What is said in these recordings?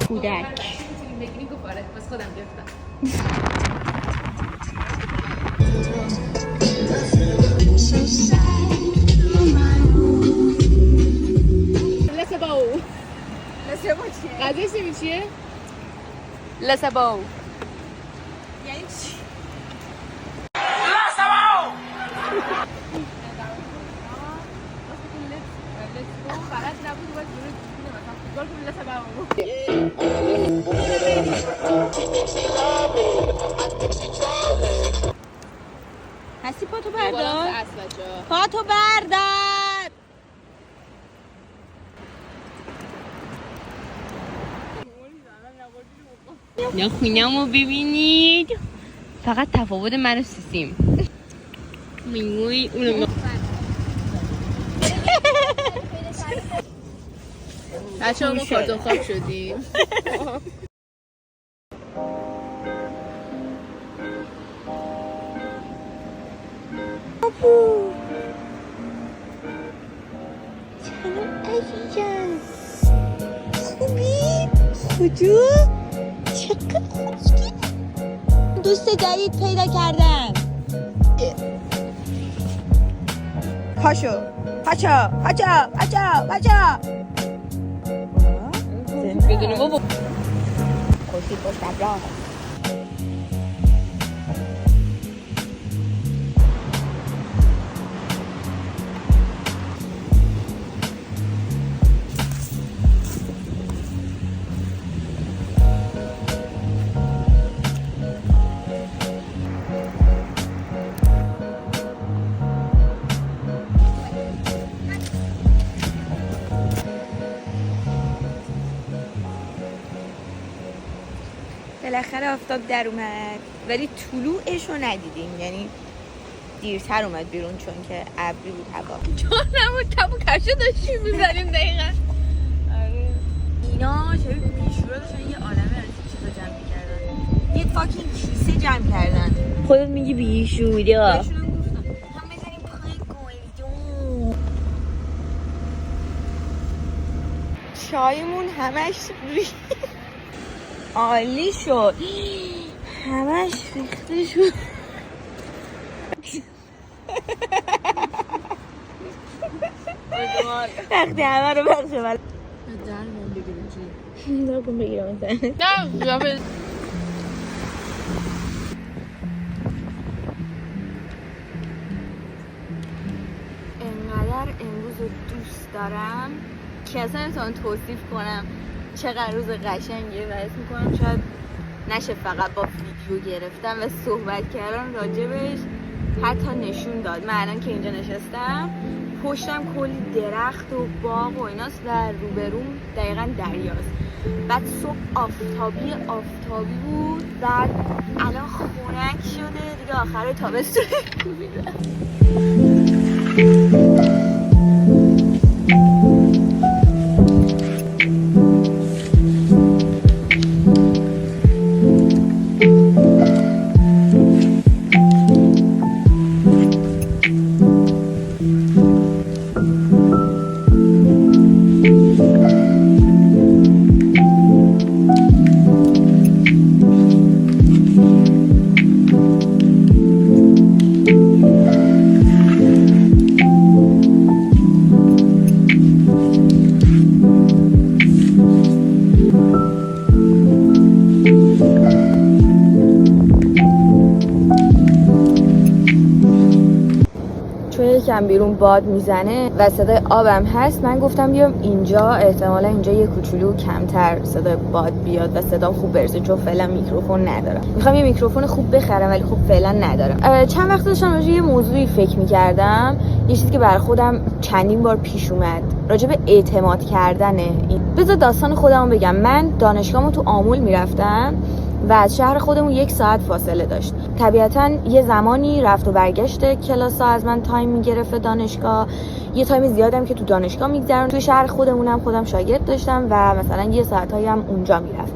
کودک بس خودم گفتم لسباو چیه؟ قضیه چیه؟ لسباو یعنی چی؟ لسباو فقط نبود باید جوری مثلا فوتبال کنیم لسباو هستی پاتو بردار پاتو بردار یا خونمو ببینید فقط تفاوت من و سیسیم میگوی اونو بچه ها ما کارتون خواب شدیم سلام عزیزم خوبی؟ خودو؟ چقدر خوشگلی دوست جدید پیدا کردم پاشو پاچا پاچا پاچا پاچا بدونی بابا خوشی پشت راه بالاخره آفتاب در اومد ولی طلوعش رو ندیدیم یعنی دیرتر اومد بیرون چون که ابری بود هوا چون نمود کمو کشو داشتیم میزنیم دقیقا آره اینا شبیه بیشورا داشتن یه عالمه از چیزا جمع می‌کردن یه فاکینگ کیسه جمع کردن خودت میگی بیشورا بهشونم گفتم هم بزنیم پای گلدون چایمون همش عالی شد همش ریخته شد وقتی همه رو بخشه ولی درمون بگیریم چی؟ درکن بگیرم نه قیافه انقدر امروز رو دوست دارم که اصلا نتونم توصیف کنم چقدر روز قشنگیه و اسم میکنم شاید نشه فقط با ویدیو گرفتم و صحبت کردن راجبش حتی نشون داد. من الان که اینجا نشستم پشتم کلی درخت و باغ و ایناست و روبروم دقیقا دریاست. بعد صبح آفتابی بود. بعد الان خنک شده دیگه آخر تابستون کوبیده. یکم بیرون باد میزنه و صدای آبم هست، من گفتم بیام اینجا، احتمالا اینجا یه کوچولو کمتر صدای باد بیاد و صدام خوب برسه، چون فعلا میکروفون ندارم. میخوام یه میکروفون خوب بخرم ولی خب فعلا ندارم. چند وقت داشتم راجع یه موضوعی فکر میکردم، یه چیزی که برای خودم چندین بار پیش اومد، راجع به اعتماد کردنه. بذار داستان خودمو بگم. من دانشگاهمو تو آمل میرفتم و از شهر خودمون 1 ساعت فاصله داشت. طبیعتاً یه زمانی رفت و برگشت کلاسا از من تایم میگرفت دانشگاه، یه تایم زیادم که تو دانشگاه میگذرون. توی شهر خودمونم خودم شاگرد داشتم و مثلا یه ساعتایی هم اونجا میرفت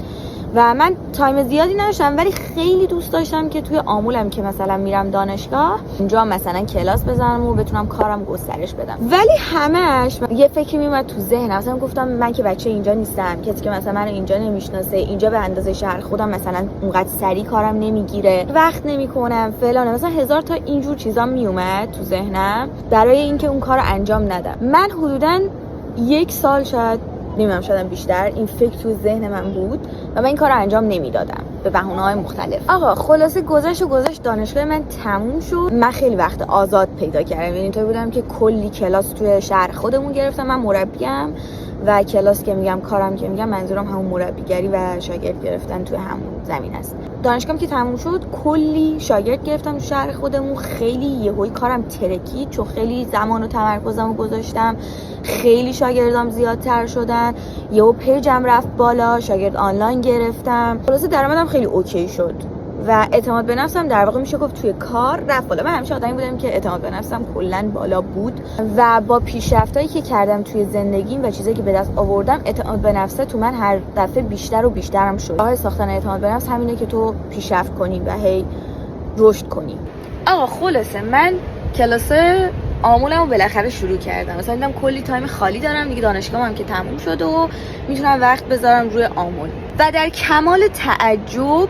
و من تایم زیادی نداشتم، ولی خیلی دوست داشتم که توی آمولم که مثلا میرم دانشگاه اونجا مثلا کلاس بزنم و بتونم کارم گسترش بدم. ولی همش یه فکری میومد تو ذهنم، مثلا گفتم من که بچه اینجا نیستم، کسی که مثلا منو اینجا نمیشناسه، اینجا به اندازه شهر خودم مثلا اونقدر سریع کارم نمیگیره، وقت نمیکنم فلانه، مثلا 1000 تا اینجور چیزا میومد تو ذهنم برای اینکه اون کارو انجام ندم. من حدوداً 1 سال شاید نمیدونم شاید بیشتر این فکر تو ذهن من بود و من این کار رو انجام نمیدادم به بهونه‌های مختلف. آقا خلاصه گذشت دانشگاه من تموم شد. من خیلی وقت آزاد پیدا کردم، یعنی اینطور بودم که کلی کلاس توی شهر خودمون گرفتم. من مربیم و کلاس که میگم، کارم که میگم، منظورم همون مربیگری و شاگرد گرفتن توی همون زمین است. دانشگاهم که تموم شد کلی شاگرد گرفتم تو شهر خودمون. خیلی یهویی کارم ترکید، چون خیلی زمان و تمرکزمو گذاشتم، خیلی شاگردام زیادتر شدن، یهو پیجم رفت بالا، شاگرد آنلاین گرفتم، خلاصه درآمدم خیلی اوکی شد و اعتماد به نفسم در واقع میشه گفت توی کار رفت بالا. من همیشه آدمی بودم که اعتماد به نفسم کلا بالا بود و با پیشرفتایی که کردم توی زندگیم و چیزایی که به دست آوردم، اعتماد به نفس تو من هر دفعه بیشتر و بیشترم شد. راه ساختن اعتماد به نفس همینه که تو پیشرفت کنی و هی رشد کنی. آقا خلاصه من کلاس آمولمو بالاخره شروع کردم. مثلا دیدم کلی تایم خالی دارم دیگه، دانشگاهم که تموم شد و میتونم وقت بذارم روی آمول. و در کمال تعجب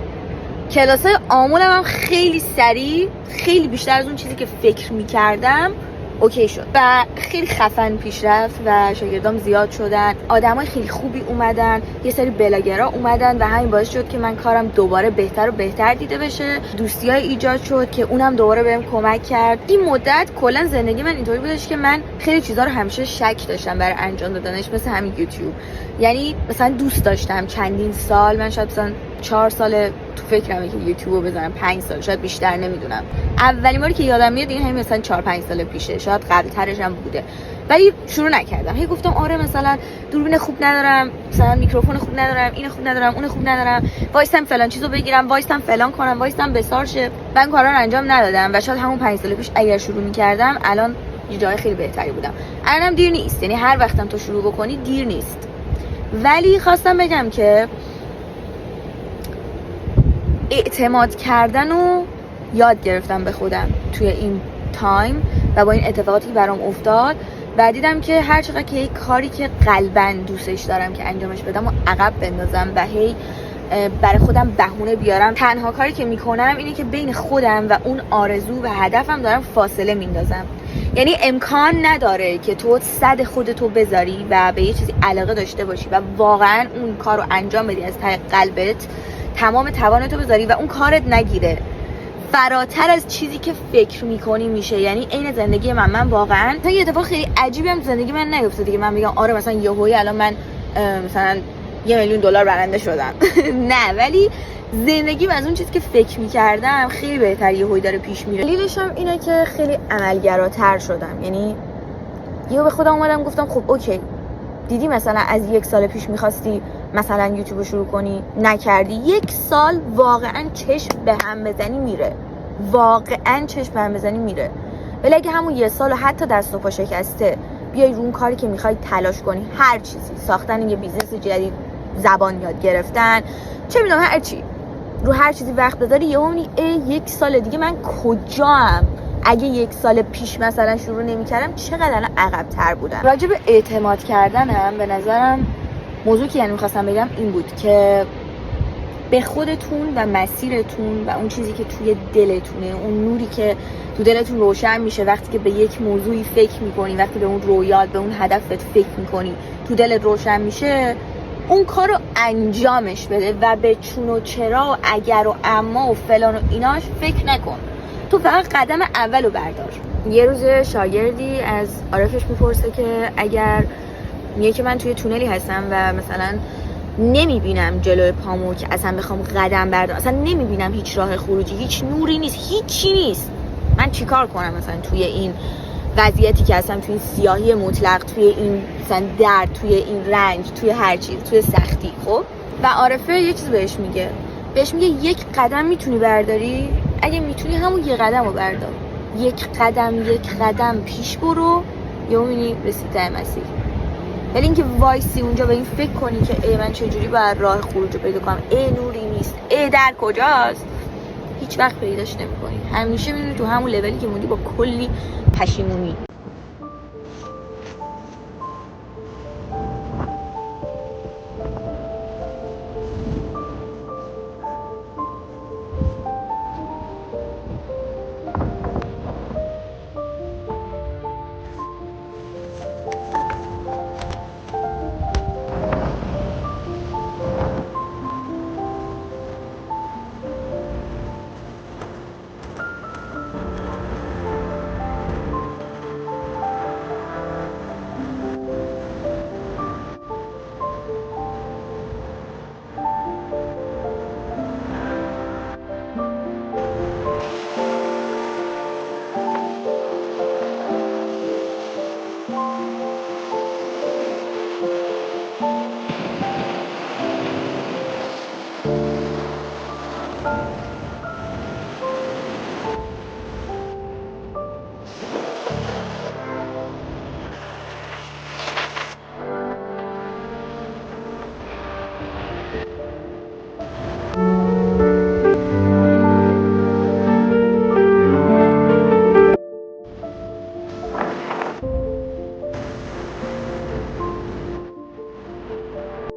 کلاسای آمولم هم خیلی سریع، خیلی بیشتر از اون چیزی که فکر میکردم اوکی شد و خیلی خفن پیش رفت و شاگردام زیاد شدن، آدمای خیلی خوبی اومدن، یه سری بلاگرا اومدن و همین باعث شد که من کارم دوباره بهتر و بهتر دیده بشه. دوستیای ایجاد شد که اونم دوباره بهم کمک کرد. این مدت کلا زندگی من اینطوری بودش که من خیلی چیزا رو همیشه شک داشتم برای انجام دادنش، مثل همین یوتیوب. یعنی مثلا دوست داشتم چندین سال، من شاید مثلا 4 سال تو فکرمه که یوتیوب رو بزنم، 5 سال شاید بیشتر، نمیدونم. اولین باری که یادم میاد دیگه همین مثلا 4-5 سال پیشه، شاید قبل‌ترش هم بوده، ولی شروع نکردم. هی گفتم آره مثلا دوربین خوب ندارم، مثلا میکروفون خوب ندارم، اینو خوب ندارم، اونو خوب ندارم، وایسم فلان چیزو بگیرم، وایسم فلان کنم، وایسم بسار شه. من کارا رو انجام ندادم و شاید همون 5 سال پیش اگر شروع می‌کردم الان یه جای خیلی بهتری بودم. الانم دیر نیست، یعنی هر وقتم تو شروع بکنی دیر نیست. ولی خواستم بگم که اعتماد کردن رو یاد گرفتم به خودم توی این تایم و با این اتفاقاتی که برام افتاد و دیدم که هر چقدر که یک کاری که قلباً دوستش دارم که انجامش بدم و عقب بندازم و هی برای خودم بهونه بیارم، تنها کاری که میکنم اینه که بین خودم و اون آرزو و هدفم دارم فاصله میندازم. یعنی امکان نداره که تو 100 خودتو بذاری و به یه چیزی علاقه داشته باشی و واقعا اون کار رو انجام بدی، از ته قلبت تمام توانتو بذاری و اون کارت نگیره، فراتر از چیزی که فکر میکنی میشه. یعنی عین زندگی من واقعا یه اتفاق خیلی عجیبی هم زندگی من نیفتاد دیگه من میگم آره مثلا یهویی الان من مثلا $1,000,000 برنده شدم نه، ولی زندگیم از اون چیزی که فکر میکردم خیلی بهتر یهویی داره پیش میره. دلیلش هم اینه که خیلی عملگراتر شدم. یعنی یهو به خودم اومدم گفتم خب اوکی، دیدی مثلا از 1 سال پیش میخواستی مثلا یوتیوب شروع کنی، نکردی. 1 سال واقعا چشم به هم بزنی میره، واقعا چشم به هم بزنی میره. ولی اگه همون 1 سال حتی دست و پا شکسته بیای رو اون کاری که میخوای تلاش کنی، هر چیزی، ساختن یه بیزنس جدید، زبان یاد گرفتن، چه میدونم هر چی، رو هر چیزی وقت بذاری، یهو میبینی 1 سال دیگه من کجام؟ اگه 1 سال پیش مثلا شروع نمی‌کردم چقدر الان عقب‌تر بودم. راجع به اعتماد کردنم به نظرم موضوعی که یعنی می‌خواستم بگم این بود که به خودتون و مسیرتون و اون چیزی که توی دلتونه، اون نوری که تو دلتون روشن میشه وقتی که به یک موضوعی فکر می‌کنی، وقتی به اون رویات، به اون هدفت فکر می‌کنی، تو دلت روشن میشه، اون کار رو انجامش بده و به چون و چرا و اگر و اما و فلان و ایناش فکر نکن. تو فقط قدم اولو بردار. یه روز شاگردی از عارفش میپرسه که اگر میگه که من توی تونلی هستم و مثلا نمیبینم جلوی پامو که اصلا بخوام قدم بردارم، اصلا نمیبینم هیچ راه خروجی، هیچ نوری نیست، هیچی نیست، من چیکار کنم مثلا توی این وضعیتی که هستم، توی این سیاهی مطلق، توی این مثلا درد، توی این رنج، توی هر چیز، توی سختی. خب و عارفه یه چیز بهش میگه یک قدم میتونی برداری، اگه میتونی همون یه قدم رو بردار، یک قدم پیش برو، یا میبینی رسید ته مسیر. ولی اینکه وایسی اونجا به این فکر کنی که ای من چجوری باید راه خروج رو پیدا کنم، ای نوری نیست، ای در کجاست، هیچ وقت پیداش نمی‌کنی. همیشه می‌مونی تو همون لولی که موندی با کلی پشیمونی.